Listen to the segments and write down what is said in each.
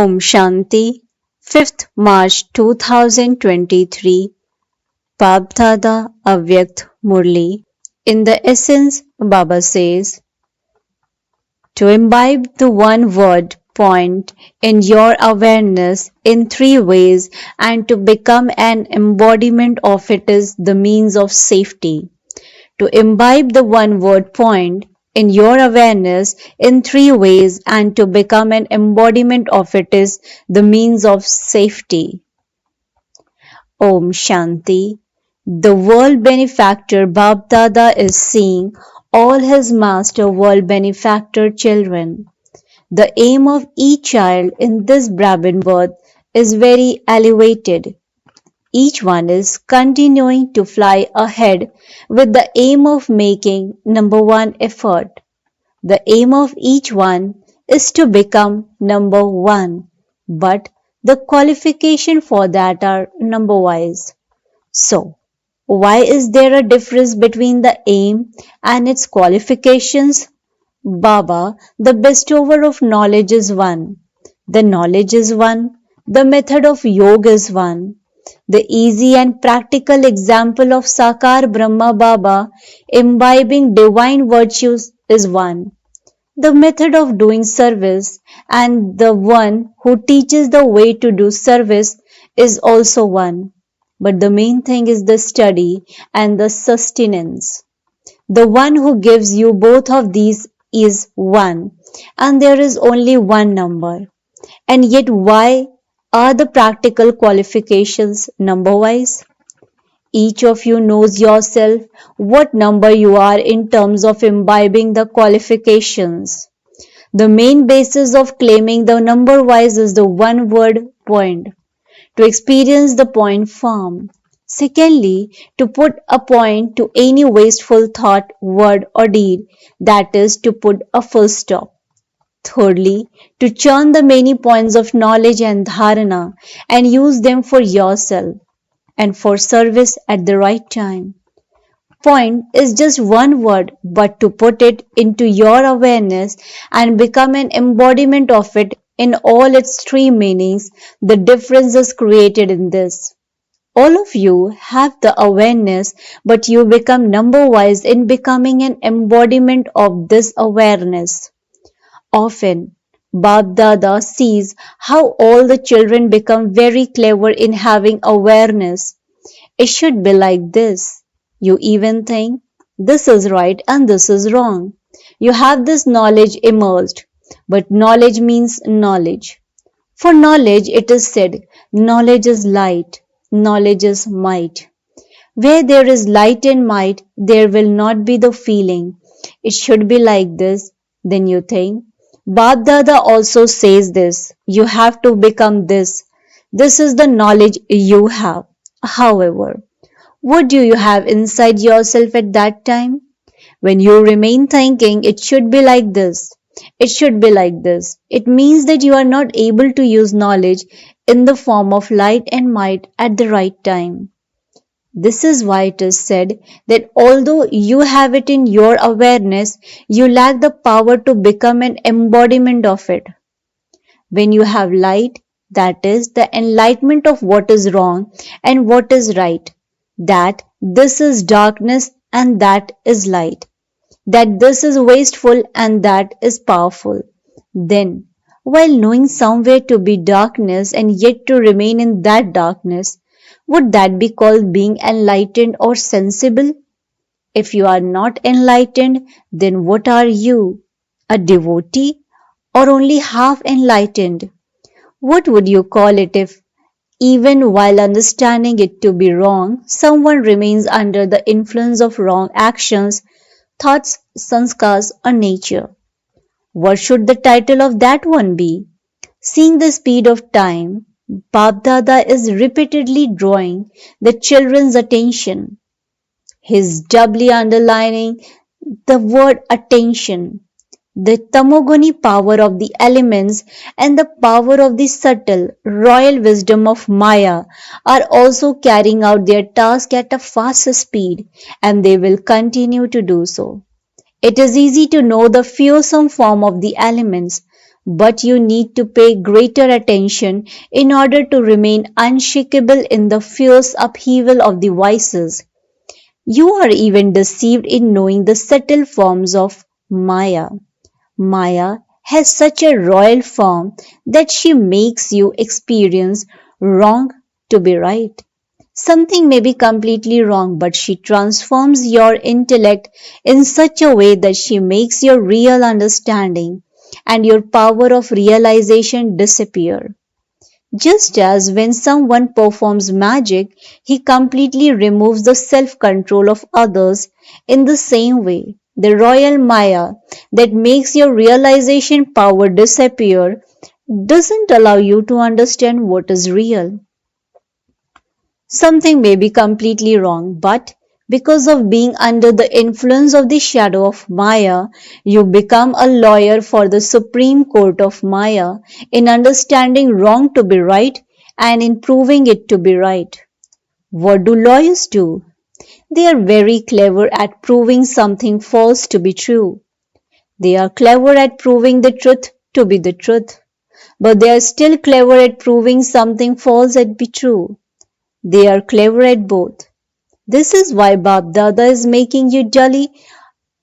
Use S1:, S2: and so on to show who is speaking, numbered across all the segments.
S1: Om Shanti, 5th March 2023, Baapdada Avyakt Murli. In the essence, Baba says, to imbibe the one word point in your awareness in three ways and to become an embodiment of it is the means of safety. To imbibe the one word point in your awareness in three ways and to become an embodiment of it is the means of safety. Om Shanti. The world benefactor Baapdada is seeing all his master world benefactor children. The aim of each child in this Brahmin birth is very elevated. Each one is continuing to fly ahead with the aim of making number one effort. The aim of each one is to become number one, but the qualification for that are number wise. So, why is there a difference between the aim and its qualifications? Baba, the bestower of knowledge is one. The knowledge is one. The method of yoga is one. The easy and practical example of Sakar Brahma Baba imbibing divine virtues is one. The method of doing service and the one who teaches the way to do service is also one. But the main thing is the study and the sustenance. The one who gives you both of these is one, and there is only one number. And yet, why are the practical qualifications number wise? Each of you knows yourself what number you are in terms of imbibing the qualifications. The main basis of claiming the number wise is the one word point, to experience the point form. Secondly, to put a point to any wasteful thought, word or deed, that is to put a full stop. Thirdly, to churn the many points of knowledge and dharana and use them for yourself and for service at the right time. Point is just one word, but to put it into your awareness and become an embodiment of it in all its three meanings, the difference is created in this. All of you have the awareness, but you become number wise in becoming an embodiment of this awareness. Often, Baapdada sees how all the children become very clever in having awareness. It should be like this. You even think this is right and this is wrong. You have this knowledge emerged, but knowledge means knowledge. For knowledge, it is said, knowledge is light, knowledge is might. Where there is light and might, there will not be the feeling. It should be like this. Then you think, Baapdada also says this, you have to become this. This is the knowledge you have. However, what do you have inside yourself at that time? When you remain thinking, it should be like this. It should be like this. It means that you are not able to use knowledge in the form of light and might at the right time. This is why it is said that although you have it in your awareness, you lack the power to become an embodiment of it. When you have light, that is the enlightenment of what is wrong and what is right, that this is darkness and that is light, that this is wasteful and that is powerful. Then, while knowing somewhere to be darkness and yet to remain in that darkness, would that be called being enlightened or sensible? If you are not enlightened, then what are you? A devotee or only half enlightened? What would you call it if, even while understanding it to be wrong, someone remains under the influence of wrong actions, thoughts, sanskars, or nature? What should the title of that one be? Seeing the speed of time, Baapdada is repeatedly drawing the children's attention. He is doubly underlining the word attention. The tamoguni power of the elements and the power of the subtle, royal wisdom of Maya are also carrying out their task at a faster speed, and they will continue to do so. It is easy to know the fearsome form of the elements, but you need to pay greater attention in order to remain unshakable in the fierce upheaval of the vices. You are even deceived in knowing the subtle forms of Maya. Maya has such a royal form that she makes you experience wrong to be right. Something may be completely wrong, but she transforms your intellect in such a way that she makes your real understanding and your power of realization disappear. Just as when someone performs magic, he completely removes the self control of others, in the same way, the royal Maya that makes your realization power disappear doesn't allow you to understand what is real. Something may be completely wrong, but because of being under the influence of the shadow of Maya, you become a lawyer for the Supreme Court of Maya in understanding wrong to be right and in proving it to be right. What do lawyers do? They are very clever at proving something false to be true. They are clever at proving the truth to be the truth, but they are still clever at proving something false to be true. They are clever at both. This is why Baapdada is making you dully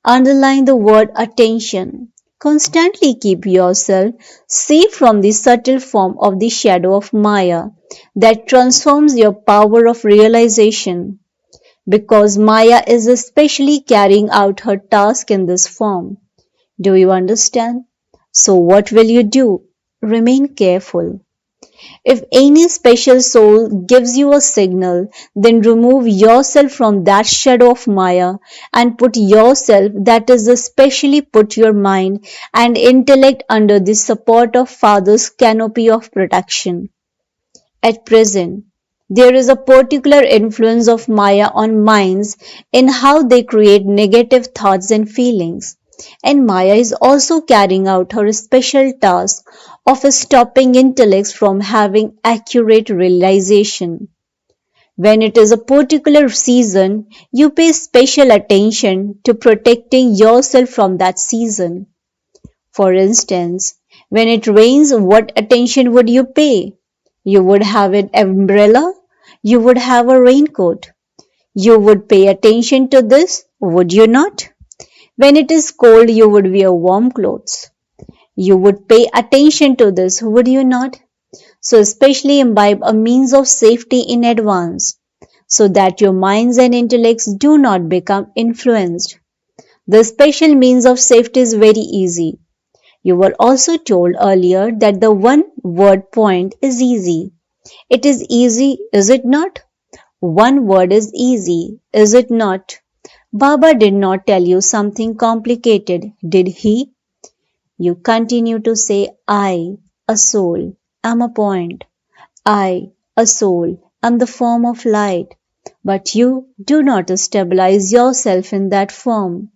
S1: underline the word attention. Constantly keep yourself safe from the subtle form of the shadow of Maya that transforms your power of realization, because Maya is especially carrying out her task in this form. Do you understand? So, what will you do? Remain careful. If any special soul gives you a signal, then remove yourself from that shadow of Maya and put yourself, that is, especially put your mind and intellect under the support of Father's canopy of protection. At present, there is a particular influence of Maya on minds in how they create negative thoughts and feelings. And Maya is also carrying out her special task of stopping intellects from having accurate realization. When it is a particular season, you pay special attention to protecting yourself from that season. For instance, when it rains, what attention would you pay? You would have an umbrella, you would have a raincoat. You would pay attention to this, would you not? When it is cold, you would wear warm clothes. You would pay attention to this, would you not? So, especially imbibe a means of safety in advance, so that your minds and intellects do not become influenced. The special means of safety is very easy. You were also told earlier that the one word point is easy. It is easy, is it not? One word is easy, is it not? Baba did not tell you something complicated, did he? You continue to say, I, a soul, am a point. I, a soul, am the form of light. But you do not stabilize yourself in that form.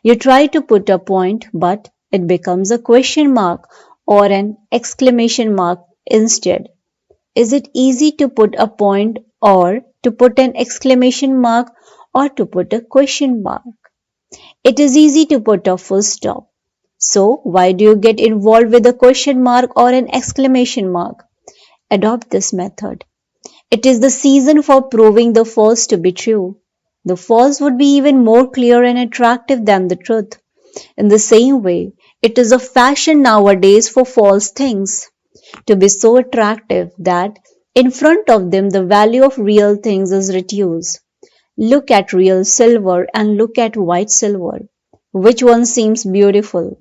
S1: You try to put a point, but it becomes a question mark or an exclamation mark instead. Is it easy to put a point or to put an exclamation mark or to put a question mark? It is easy to put a full stop. So, why do you get involved with a question mark or an exclamation mark? Adopt this method. It is the season for proving the false to be true. The false would be even more clear and attractive than the truth. In the same way, it is a fashion nowadays for false things to be so attractive that in front of them the value of real things is reduced. Look at real silver and look at white silver. Which one seems beautiful?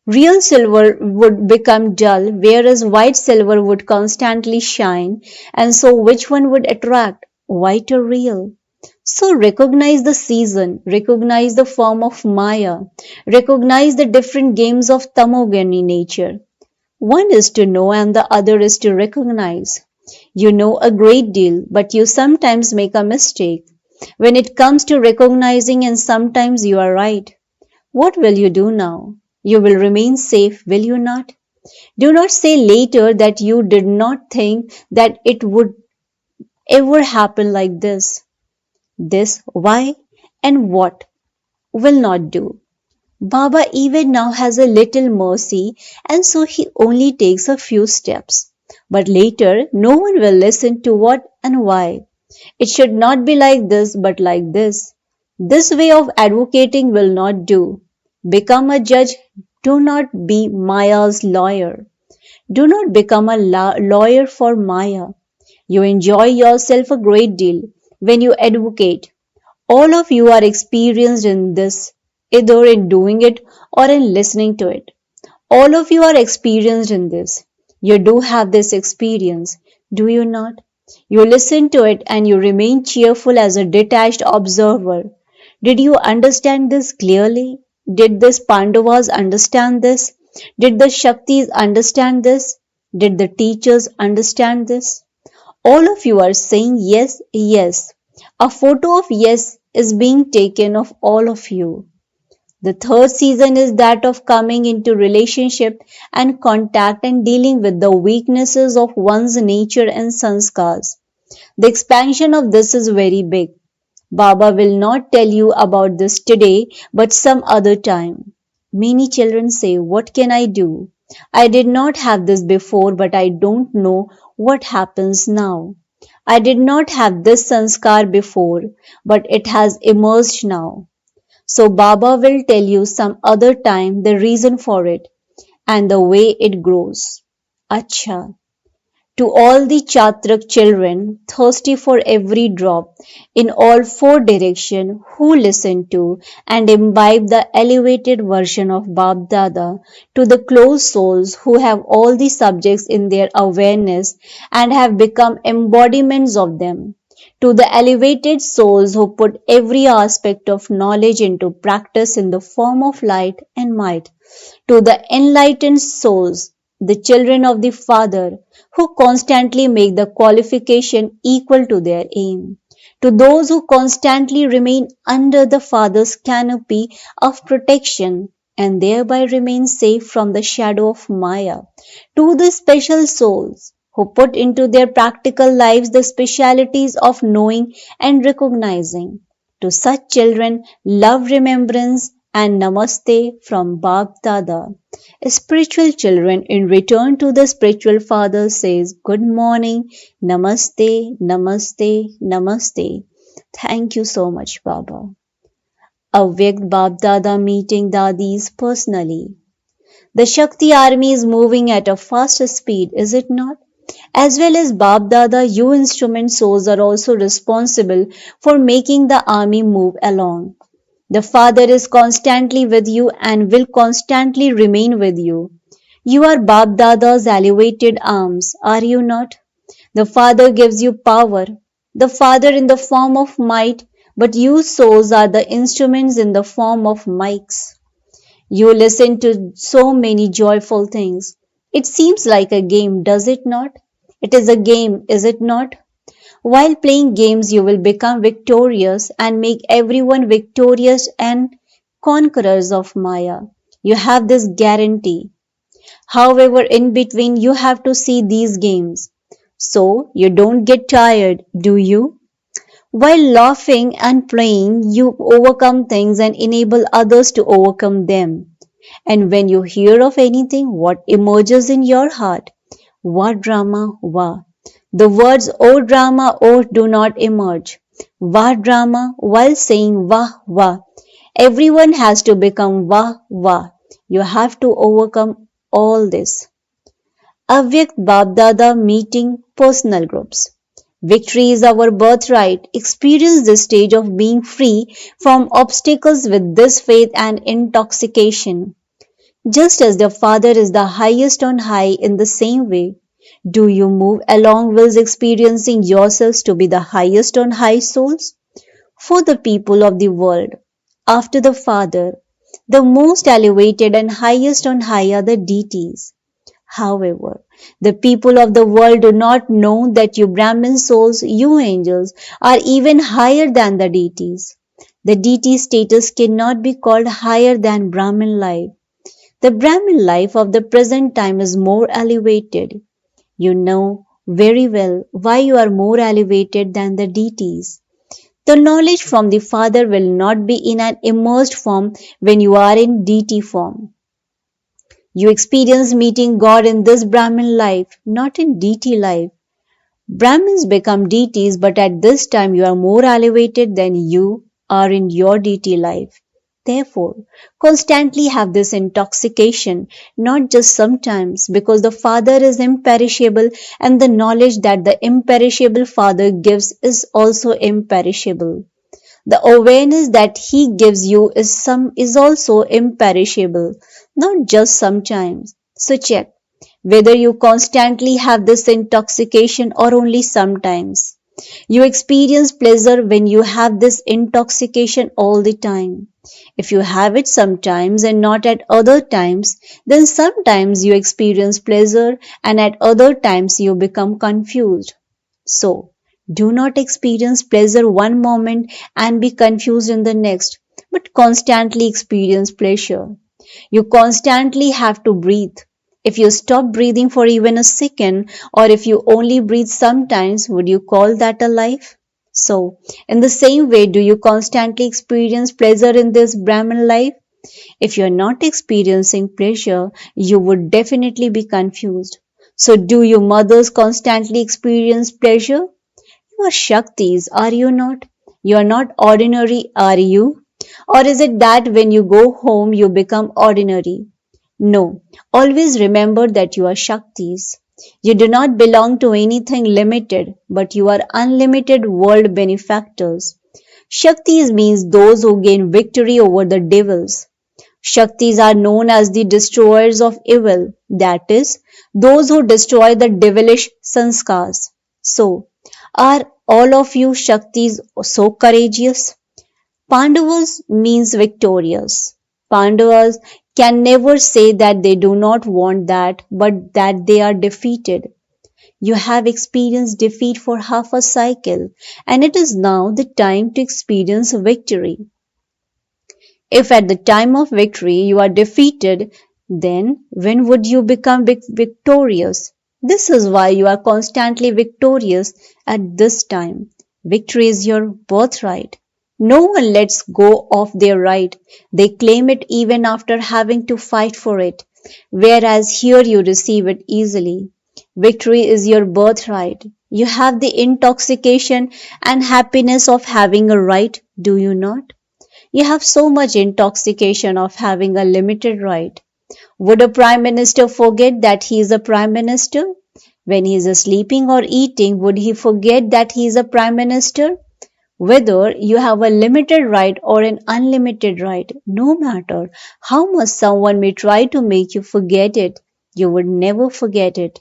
S1: Real silver would become dull, whereas white silver would constantly shine, and so which one would attract, white or real? So recognize the season, recognize the form of Maya, recognize the different games of Tamogani nature. One is to know and the other is to recognize. You know a great deal, but you sometimes make a mistake. When it comes to recognizing, and sometimes you are right. What will you do now? You will remain safe, will you not? Do not say later that you did not think that it would ever happen like this. This, why, and what will not do. Baba even now has a little mercy, and so he only takes a few steps. But later, no one will listen to what and why. It should not be like this, but like this. This way of advocating will not do. Become a judge, do not be Maya's lawyer. Do not become a lawyer for Maya. You enjoy yourself a great deal when you advocate. All of you are experienced in this, either in doing it or in listening to it. All of you are experienced in this. You do have this experience, do you not? You listen to it and you remain cheerful as a detached observer. Did you understand this clearly? Did the Pandavas understand this? Did the Shaktis understand this? Did the teachers understand this? All of you are saying yes, yes. A photo of yes is being taken of all of you. The third season is that of coming into relationship and contact and dealing with the weaknesses of one's nature and sanskars. The expansion of this is very big. Baba will not tell you about this today, but some other time. Many children say, what can I do? I did not have this before, but I don't know what happens now. I did not have this sanskar before, but it has emerged now. So Baba will tell you some other time the reason for it and the way it grows. Acha. To all the Chatrak children, thirsty for every drop, in all four directions, who listen to and imbibe the elevated version of Baapdada, to the closed souls who have all the subjects in their awareness and have become embodiments of them, to the elevated souls who put every aspect of knowledge into practice in the form of light and might, to the enlightened souls, the children of the Father, who constantly make the qualification equal to their aim, to those who constantly remain under the Father's canopy of protection and thereby remain safe from the shadow of Maya, to the special souls who put into their practical lives the specialities of knowing and recognizing. To such children, love, remembrance, and namaste from Bap Dada. Spiritual children in return to the spiritual father says good morning, namaste, namaste, namaste. Thank you so much, Baba. Avyakt Bap Dada meeting Dadis personally. The Shakti army is moving at a faster speed, is it not? As well as Bap Dada, you instrument souls are also responsible for making the army move along. The Father is constantly with you and will constantly remain with you. You are Bap Dada's elevated arms, are you not? The Father gives you power, the Father in the form of might, but you souls are the instruments in the form of mics. You listen to so many joyful things. It seems like a game, does it not? It is a game, is it not? While playing games, you will become victorious and make everyone victorious and conquerors of Maya. You have this guarantee. However, in between, you have to see these games. So you don't get tired, do you? While laughing and playing, you overcome things and enable others to overcome them. And when you hear of anything, what emerges in your heart? What drama? Wah. The words oh drama, oh do not emerge. Wah drama while saying wah wah. Everyone has to become wah wah. You have to overcome all this. Avyakt Baapdada meeting personal groups. Victory is our birthright. Experience the stage of being free from obstacles with this faith and intoxication. Just as the Father is the highest on high in the same way, do you move along whilst experiencing yourselves to be the highest on high souls? For the people of the world, after the Father, the most elevated and highest on high are the deities. However, the people of the world do not know that you Brahmin souls, you angels, are even higher than the deities. The deity status cannot be called higher than Brahmin life. The Brahmin life of the present time is more elevated. You know very well why you are more elevated than the deities. The knowledge from the Father will not be in an immersed form when you are in deity form. You experience meeting God in this Brahmin life, not in deity life. Brahmins become deities, but at this time you are more elevated than you are in your deity life. Therefore, constantly have this intoxication, not just sometimes, because the Father is imperishable and the knowledge that the imperishable Father gives is also imperishable. The awareness that he gives you is also imperishable, not just sometimes. So check whether you constantly have this intoxication or only sometimes. You experience pleasure when you have this intoxication all the time. If you have it sometimes and not at other times, then sometimes you experience pleasure and at other times you become confused. So, do not experience pleasure one moment and be confused in the next, but constantly experience pleasure. You constantly have to breathe. If you stop breathing for even a second, or if you only breathe sometimes, would you call that a life? So, in the same way, do you constantly experience pleasure in this Brahman life? If you're not experiencing pleasure, you would definitely be confused. So, do you mothers constantly experience pleasure? You are Shaktis, are you not? You are not ordinary, are you? Or is it that when you go home you become ordinary? No, always remember that you are Shaktis. You do not belong to anything limited, but you are unlimited world benefactors. Shaktis means those who gain victory over the devils. Shaktis are known as the destroyers of evil, that is, those who destroy the devilish sanskars. So, are all of you Shaktis so courageous? Pandavas means victorious. Pandavas can never say that they do not want that, but that they are defeated. You have experienced defeat for half a cycle, and it is now the time to experience victory. If at the time of victory you are defeated, then when would you become victorious? This is why you are constantly victorious at this time. Victory is your birthright. No one lets go of their right. They claim it even after having to fight for it, whereas here you receive it easily. Victory is your birthright. You have the intoxication and happiness of having a right, do you not? You have so much intoxication of having a limited right. Would a prime minister forget that he is a prime minister? When he is sleeping or eating, would he forget that he is a prime minister? Whether you have a limited right or an unlimited right, no matter how much someone may try to make you forget it, you would never forget it.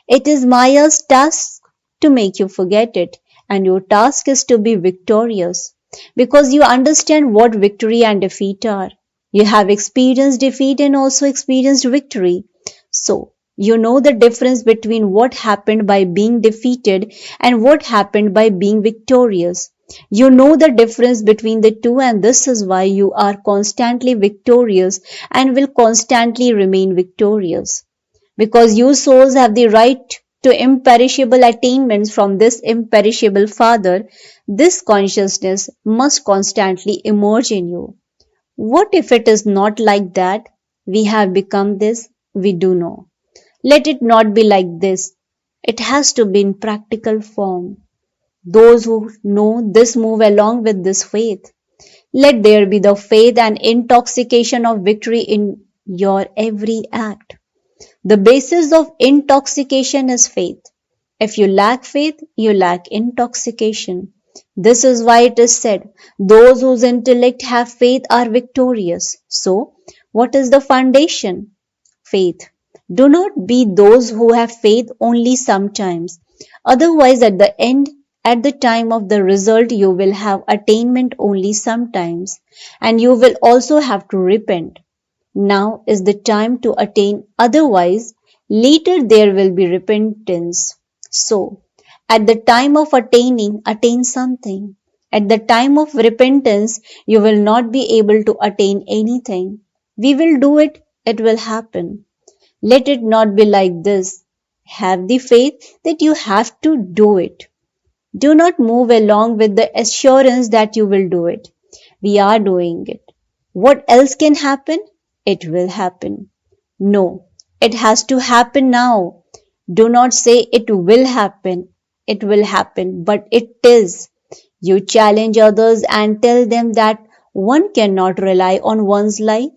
S1: It is Maya's task to make you forget it, and your task is to be victorious because you understand what victory and defeat are. You have experienced defeat and also experienced victory. So, you know the difference between what happened by being defeated and what happened by being victorious. You know the difference between the two, and this is why you are constantly victorious and will constantly remain victorious. Because you souls have the right to imperishable attainments from this imperishable Father, this consciousness must constantly emerge in you. What if it is not like that? We have become this, we do know. Let it not be like this. It has to be in practical form. Those who know this move along with this faith. Let there be the faith and intoxication of victory in your every act. The basis of intoxication is faith. If you lack faith, you lack intoxication. This is why it is said, those whose intellect have faith are victorious. So, what is the foundation? Faith. Do not be those who have faith only sometimes. Otherwise, at the end, at the time of the result, you will have attainment only sometimes, and you will also have to repent. Now is the time to attain, otherwise, later there will be repentance. So, at the time of attaining, attain something. At the time of repentance, you will not be able to attain anything. We will do it, it will happen. Let it not be like this. Have the faith that you have to do it. Do not move along with the assurance that you will do it. We are doing it. What else can happen? It will happen. No, it has to happen now. Do not say it will happen. It will happen, but it is. You challenge others and tell them that one cannot rely on one's life.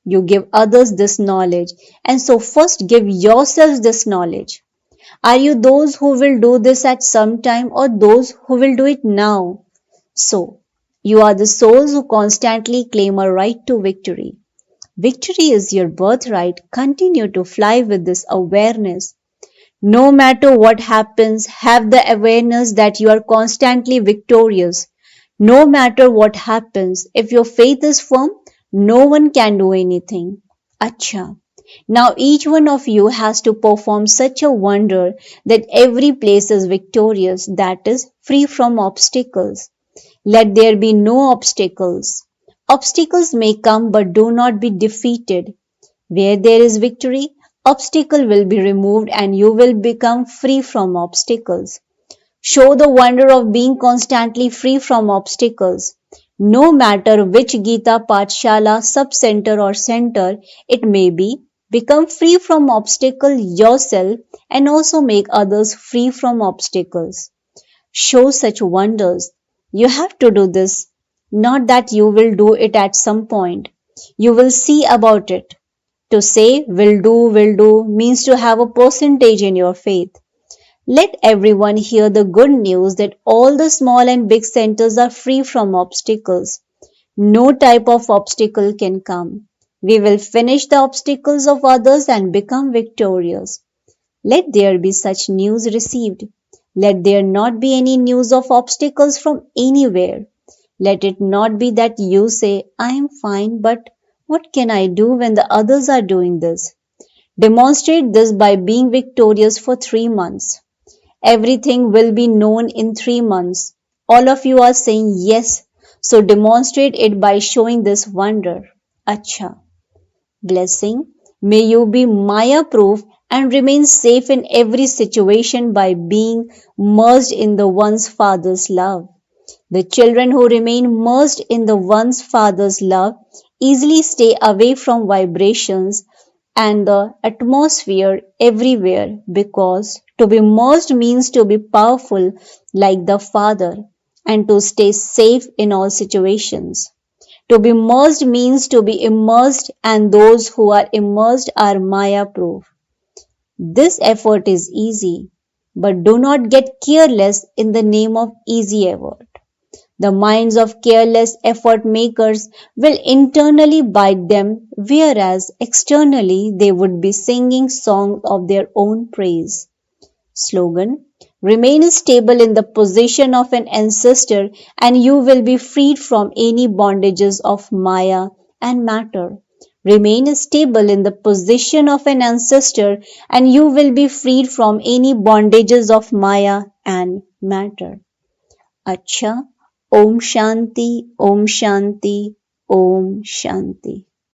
S1: You give others this knowledge, and so first give yourselves this knowledge. Are you those who will do this at some time or those who will do it now? So, you are the souls who constantly claim a right to victory. Victory is your birthright. Continue to fly with this awareness. No matter what happens, have the awareness that you are constantly victorious. No matter what happens, if your faith is firm, no one can do anything. Acha. Now each one of you has to perform such a wonder that every place is victorious, that is, free from obstacles. Let there be no obstacles. Obstacles may come, but do not be defeated. Where there is victory, obstacle will be removed and you will become free from obstacles. Show the wonder of being constantly free from obstacles. No matter which Gita Pathshala sub-center or center it may be, become free from obstacle yourself and also make others free from obstacles. Show such wonders. You have to do this. Not that you will do it at some point. You will see about it. To say will do means to have a percentage in your faith. Let everyone hear the good news that all the small and big centers are free from obstacles. No type of obstacle can come. We will finish the obstacles of others and become victorious. Let there be such news received. Let there not be any news of obstacles from anywhere. Let it not be that you say, I am fine, but what can I do when the others are doing this? Demonstrate this by being victorious for 3 months. Everything will be known in 3 months. All of you are saying yes, so demonstrate it by showing this wonder. Acha. Blessing. May you be Maya proof and remain safe in every situation by being merged in the one's Father's love. The children who remain merged in the one's Father's love easily stay away from vibrations and the atmosphere everywhere, because to be merged means to be powerful like the Father and to stay safe in all situations. To be merged means to be immersed, and those who are immersed are Maya proof. This effort is easy, but do not get careless in the name of easy effort. The minds of careless effort makers will internally bite them, whereas externally they would be singing songs of their own praise. Slogan. Remain stable in the position of an ancestor and you will be freed from any bondages of Maya and matter. Remain stable in the position of an ancestor and you will be freed from any bondages of Maya and matter. Acha. Om Shanti, Om Shanti, Om Shanti.